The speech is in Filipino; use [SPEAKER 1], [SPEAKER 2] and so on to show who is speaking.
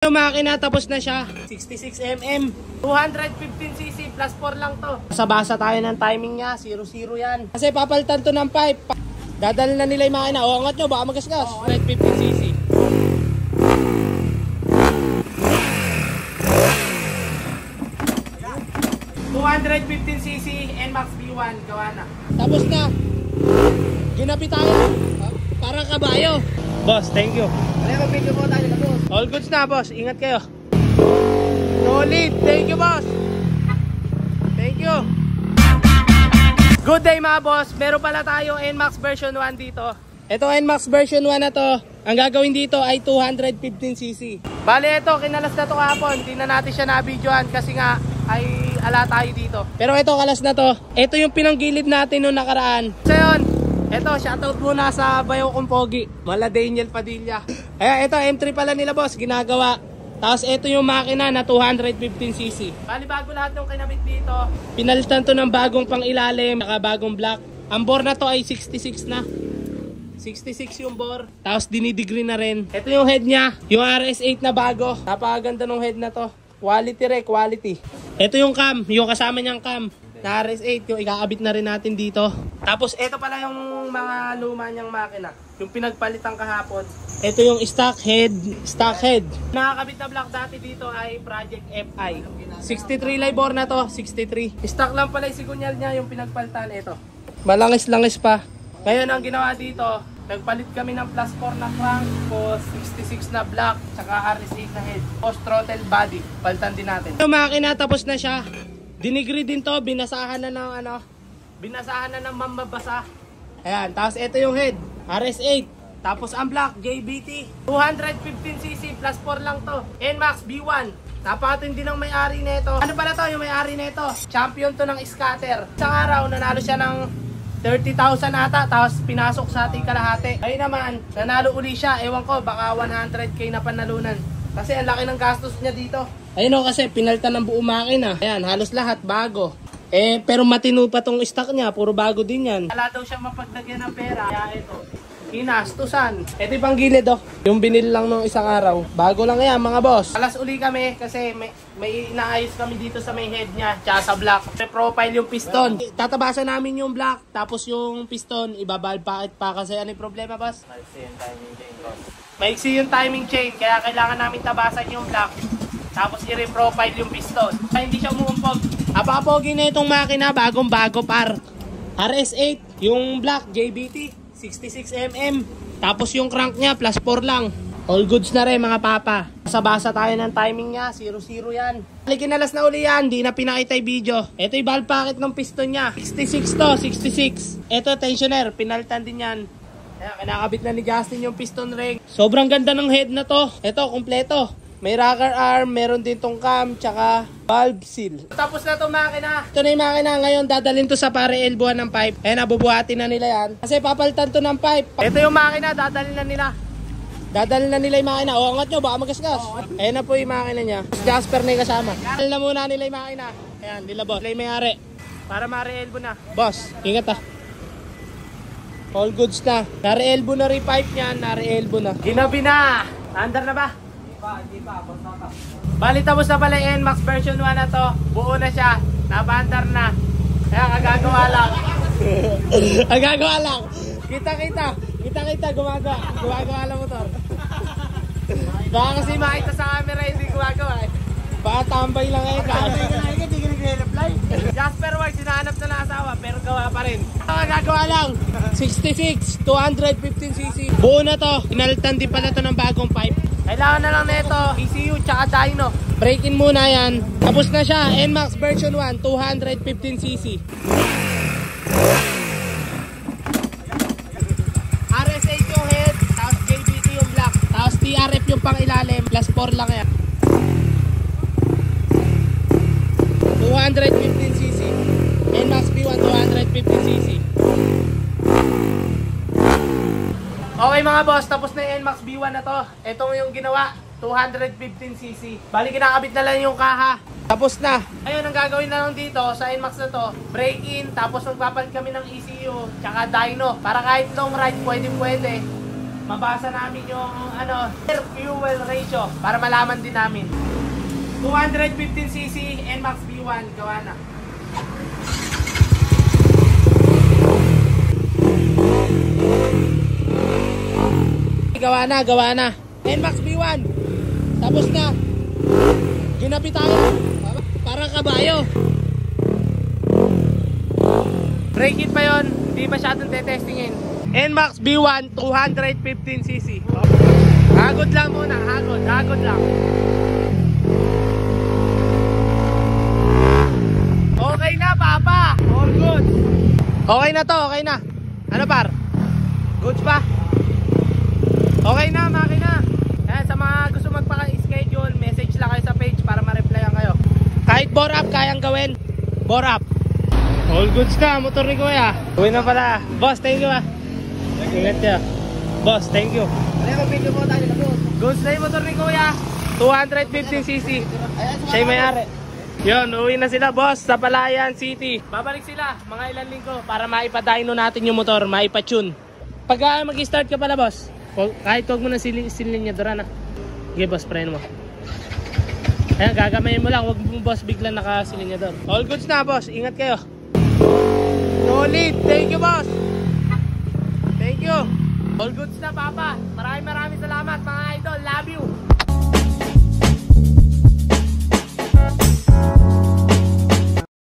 [SPEAKER 1] Yung makina tapos na siya, 66mm, 215cc plus 4 lang to. Basa tayo ng timing niya, 0-0 yan. Kasi papalitan to ng pipe. Dadalhin na nila yung makina. O angat nyo, baka magasgas. 215cc. NMAX V1, gawa na. Tapos na. Ginapi tayo. Parang kabayo. Boss, thank you.
[SPEAKER 2] Mag-video po tayo na boss.
[SPEAKER 1] All goods na boss, ingat kayo. Solid, thank you boss. Thank you. Good day mga boss, meron pala tayo NMAX version 1 dito. Ito NMAX version 1 na to. Ang gagawin dito ay 215cc. Bale ito, kinalas na to kahapon. Hindi na natin siya na-videoan kasi nga ay ala tayo dito. Pero ito, kalas na to. Ito yung pinanggilid natin noong nakaraan. So yun, ito, shoutout muna sa bayo kong pogi, Mala Daniel Padilla. Kaya ito, M3 pala nila boss, ginagawa. Tapos ito yung makina na 215cc. Bali bago lahat ng kinabit dito. Pinalitan to ng bagong pang ilalim, saka bagong block. Ang bore na to ay 66 na. 66 yung bore. Tapos dinidegree na rin. Ito yung head niya, yung RS8 na bago. Napakaganda ng head na to. Quality re, quality. Ito yung cam, yung kasama niyang cam na RS8, yung ikakabit na rin natin dito. Tapos ito pala yung mga luma niyang makina, yung pinagpalitan kahapon. Ito yung stock head. Nakakabit na block dati dito ay Project FI. 63 LIBOR na to, 63. Stock lang pala yung sigunyal niya, yung pinagpalitan. Ito, malangis-langis pa. Ngayon ang ginawa dito, nagpalit kami ng plus 4 na crank, post 66 na block, tsaka RS8 na head, post throttle body, palitan din natin. Yung makina tapos na siya. Dinigree din to, binasahan na ng mambabasa. Ayan, tapos ito yung head, RS8. Tapos ang block, JBT. 215cc plus 4 lang to. NMAX B1. Napakatindi ng may-ari nito. Ano pala to yung may-ari nito? Champion to ng scatter. Isang araw, nanalo siya ng 30,000 ata, tapos pinasok sa ating kalahati. Ayun naman, nanalo uli siya. Ewan ko, baka 100k na panalunan. Kasi ang laki ng gastos niya dito. Ayun o, kasi pinalitan ng buong makina. Ayan, halos lahat bago. Pero matino pa tong stock niya, puro bago din yan. Wala daw siyang mapagdagyan ng pera. Kaya ito, inastusan. Ito yung panggilid oh. Yung binili lang nung isang araw. Bago lang yan mga boss. Alas uli kami kasi may inaayos kami dito sa may head niya. Tsaka sa block. May profile yung piston. Tatabasan namin yung block. Tapos yung piston, ibabalpakit pa kasi ano yung problema boss? Maiksi yung timing chain boss. Maiksi yung timing chain. Kaya kailangan namin tabasan yung block. Tapos i-reprofile yung piston. Kaya hindi siya umuumpog. Apakapogi na itong makina. Bagong-bago par. RS8. Yung block, JBT. 66mm. Tapos yung crank niya, plus 4 lang. All goods na rin mga papa. Basa tayo ng timing niya, 0-0 yan. Kinalas na uli yan, di na pinakita yung video. Ito yung valve packet ng piston niya. 66 to, 66. Ito tensioner, pinalitan din yan. Kaya kinakabit na ni Justin yung piston ring. Sobrang ganda ng head na to. Ito, kompleto. May rocker arm, meron din tong cam, tsaka valve seal. Tapos na itong makina. Ito na yung makina. Ngayon, dadalhin to sa pare elbuhan ng pipe. Ayan, nabubuhatin na nila yan. Kasi papalitan to ng pipe. Ito yung makina, dadalhin na nila. Dadalhin na nila yung makina. O, angat nyo, baka magasgas. Ayan na po yung makina niya. Jasper na yung kasama. Dadalhin na muna nila yung makina. Ayan, nila boss. Nila yung may-ari. Para mare elbo na. Boss, ingat ah. All goods na. Nare elbo na rin pipe niyan. Nare elbo na. Ginabi na. Andar na ba? Hindi pa, bali tapos na pala yung NMAX version 1 na to. Buo na siya, nabandar na. Kaya kagagawa lang. Kagagawa lang. Kita gumagawa lang motor. Baka kasi makita sa camera hindi gumagawa eh. Baka tambay lang eh.
[SPEAKER 2] Hindi ka nagre-reply.
[SPEAKER 1] Jasper Ward, sinahanap na ng asawa pero gawa pa rin. Kagagawa lang. 66, 215cc. Buo na to. Pinalitan din pala to ng bagong pipe. Kailangan na lang nito ECU tsaka dyno. Break-in muna yan. Tapos na siya. NMAX version 1, 215cc. RS8 yung head, tapos JBT yung block, tapos TRF yung pang ilalim, plus 4 lang yan. 215cc. NMAX V1, 215cc. Okay mga boss, tapos na yung NMAX B1 na to. Ito yung ginawa, 215cc. Bali kinakabit na lang yung kaha. Tapos na. Ayun, ang gagawin na lang dito sa NMAX na to, break-in, tapos magpapalit kami ng ECU, tsaka dyno. Para kahit long ride, pwede. mabasa namin yung air fuel ratio para malaman din namin. 215cc NMAX V1, gawa na. Gawa na. NMAX V1. Tapos na. Ginapi tayo. Parang kabayo. Brake it pa yun. Hindi masyadong tetestingin. NMAX V1 215cc. Hagod lang muna. Hagod lang. Okay na, Papa. All good. Okay na to. Okay na. Ano par? Goods pa? Okay na, makina. Ayan, sa mga gusto magpaka-schedule, message lang kayo sa page para ma-replyan kayo. Kahit bore up, kayang gawin. Bore up. All goods na, motor ni Kuya. Uwi na pala. Boss, thank you ah. Ingat niya. Boss, thank you.
[SPEAKER 2] Ano yung video mo tayo na boss?
[SPEAKER 1] Goods na yung motor ni Kuya. 215cc. Siya yung may-ari. Yun, uwi na sila boss sa Palayan City. Babalik sila mga ilang linggo para maipa-dyno natin yung motor, maipa-tune. Pag mag-start ka pala boss, kahit huwag mo na silinyadora na. Okay boss, preno mo. Ayan, gagamayin mo lang, huwag mo boss biglang nakasilinyador. All goods na boss, ingat kayo. Solid, thank you boss. Thank you. All goods na Papa. Maraming salamat mga idol, love you.